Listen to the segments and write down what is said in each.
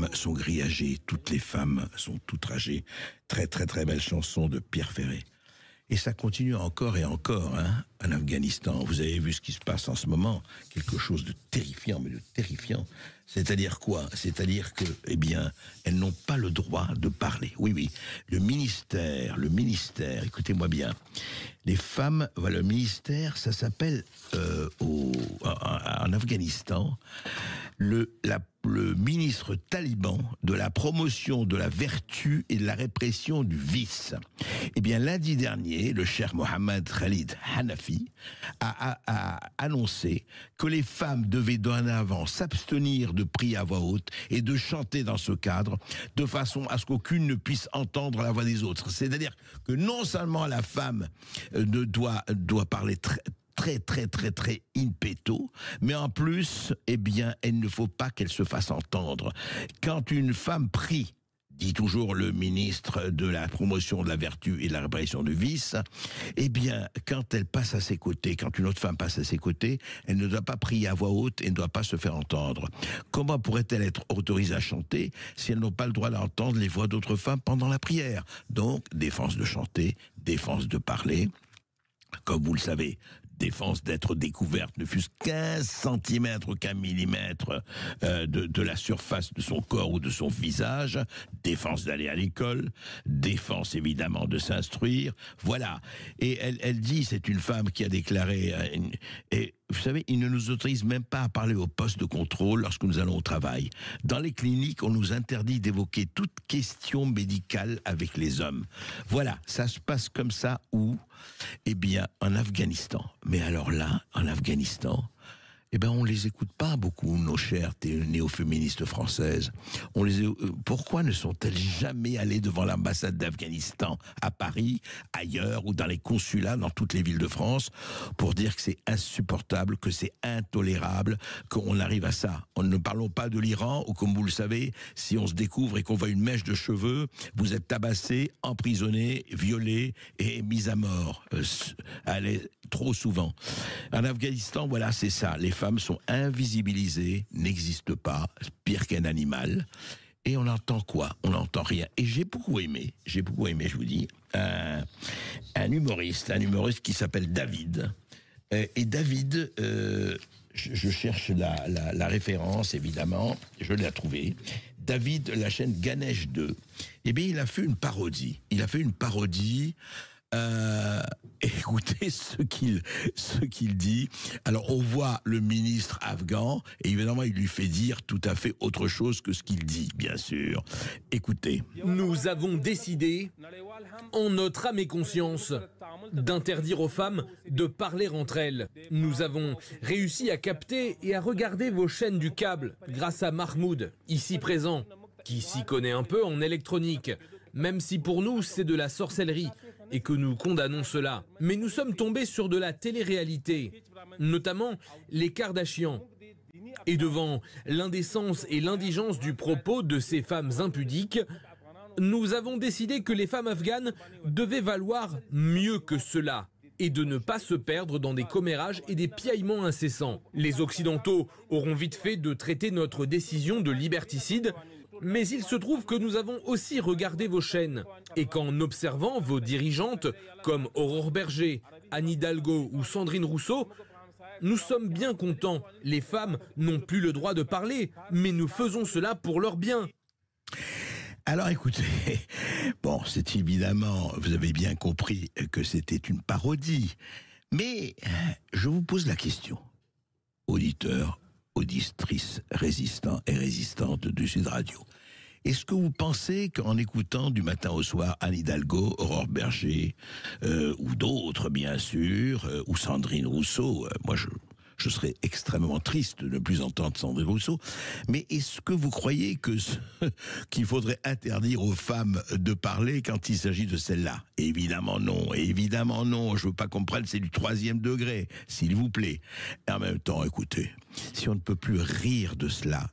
femmes sont grillagées, toutes les femmes sont outragées. Très très très belle chanson de Pierre Ferré. Et ça continue encore et encore, hein, en Afghanistan. Vous avez vu ce qui se passe en ce moment, quelque chose de terrifiant, mais de terrifiant. C'est-à-dire quoi? C'est-à-dire que, eh bien, elles n'ont pas le droit de parler. Oui, oui. Le ministère, écoutez-moi bien. Les femmes, voilà, le ministère, ça s'appelle en Afghanistan le ministre taliban de la promotion de la vertu et de la répression du vice. Eh bien, lundi dernier, le cheikh Mohammed Khalid Hanafi a annoncé que les femmes devaient dorénavant s'abstenir de prier à voix haute et de chanter dans ce cadre, de façon à ce qu'aucune ne puisse entendre la voix des autres. C'est-à-dire que non seulement la femme doit parler très in petto, mais en plus, eh bien, il ne faut pas qu'elle se fasse entendre. Quand une femme prie, dit toujours le ministre de la promotion de la vertu et de la répression du vice, eh bien, quand elle passe à ses côtés, quand une autre femme passe à ses côtés, elle ne doit pas prier à voix haute et ne doit pas se faire entendre. Comment pourrait-elle être autorisée à chanter si elles n'ont pas le droit d'entendre les voix d'autres femmes pendant la prière? Donc, défense de chanter, défense de parler. Comme vous le savez, défense d'être découverte, ne fût-ce qu'1 centimètre ou qu'1 millimètre de la surface de son corps ou de son visage, défense d'aller à l'école, défense évidemment de s'instruire, voilà. Et elle dit, c'est une femme qui a déclaré, et vous savez, ils ne nous autorisent même pas à parler au poste de contrôle lorsque nous allons au travail. Dans les cliniques, on nous interdit d'évoquer toute question médicale avec les hommes. Voilà, ça se passe comme ça où? Eh bien, en Afghanistan. Mais alors là, en Afghanistan, eh ben, on les écoute pas beaucoup, nos chères néo-féministes françaises. Pourquoi ne sont-elles jamais allées devant l'ambassade d'Afghanistan à Paris, ailleurs, ou dans les consulats dans toutes les villes de France, pour dire que c'est insupportable, que c'est intolérable, qu'on arrive à ça? Ne parlons pas de l'Iran, où, comme vous le savez, si on se découvre et qu'on voit une mèche de cheveux, vous êtes tabassé, emprisonné, violé et mis à mort. Allez, trop souvent. En Afghanistan, voilà, c'est ça. Les femmes sont invisibilisées, n'existent pas, pire qu'un animal. Et on entend quoi? On n'entend rien. Et j'ai beaucoup aimé, je vous dis, un humoriste qui s'appelle David. Et David, je cherche la référence, évidemment, je l'ai trouvée. David, la chaîne Ganesh 2. Eh bien, il a fait une parodie. Écoutez ce qu'il dit. Alors, on voit le ministre afghan, et évidemment, il lui fait dire tout à fait autre chose que ce qu'il dit, bien sûr. Écoutez. Nous avons décidé, en notre âme et conscience, d'interdire aux femmes de parler entre elles. Nous avons réussi à capter et à regarder vos chaînes du câble grâce à Mahmoud, ici présent, qui s'y connaît un peu en électronique, même si pour nous c'est de la sorcellerie et que nous condamnons cela. Mais nous sommes tombés sur de la télé-réalité, notamment les Kardashians. Et devant l'indécence et l'indigence du propos de ces femmes impudiques, nous avons décidé que les femmes afghanes devaient valoir mieux que cela et de ne pas se perdre dans des commérages et des piaillements incessants. Les Occidentaux auront vite fait de traiter notre décision de liberticide, mais il se trouve que nous avons aussi regardé vos chaînes et qu'en observant vos dirigeantes comme Aurore Berger, Anne Hidalgo ou Sandrine Rousseau, nous sommes bien contents. Les femmes n'ont plus le droit de parler, mais nous faisons cela pour leur bien. Alors écoutez, bon, c'est évidemment, vous avez bien compris que c'était une parodie, mais je vous pose la question, auditeurs, auditrices, résistants et résistantes de Sud Radio. Est-ce que vous pensez qu'en écoutant du matin au soir Anne Hidalgo, Aurore Berger, ou d'autres bien sûr, ou Sandrine Rousseau, moi je serais extrêmement triste de ne plus entendre Sandrine Rousseau, mais est-ce que vous croyez qu'il faudrait interdire aux femmes de parler quand il s'agit de celle-là? Évidemment non, je veux pas qu'on prenne, c'est du 3e degré, s'il vous plaît. Et en même temps, écoutez, si on ne peut plus rire de cela,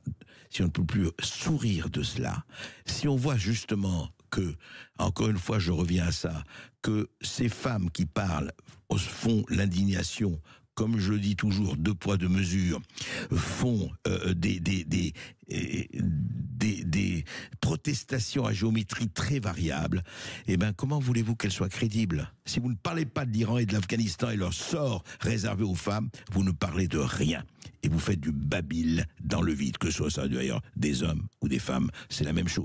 si on ne peut plus sourire de cela, si on voit justement que, encore une fois je reviens à ça, que ces femmes qui parlent font l'indignation, comme je le dis toujours, 2 poids 2 mesures, font des protestation à géométrie très variable, eh ben, comment voulez-vous qu'elle soit crédible? Si vous ne parlez pas de l'Iran et de l'Afghanistan et leur sort réservé aux femmes, vous ne parlez de rien. Et vous faites du babil dans le vide, que ce soit ça d'ailleurs des hommes ou des femmes, c'est la même chose.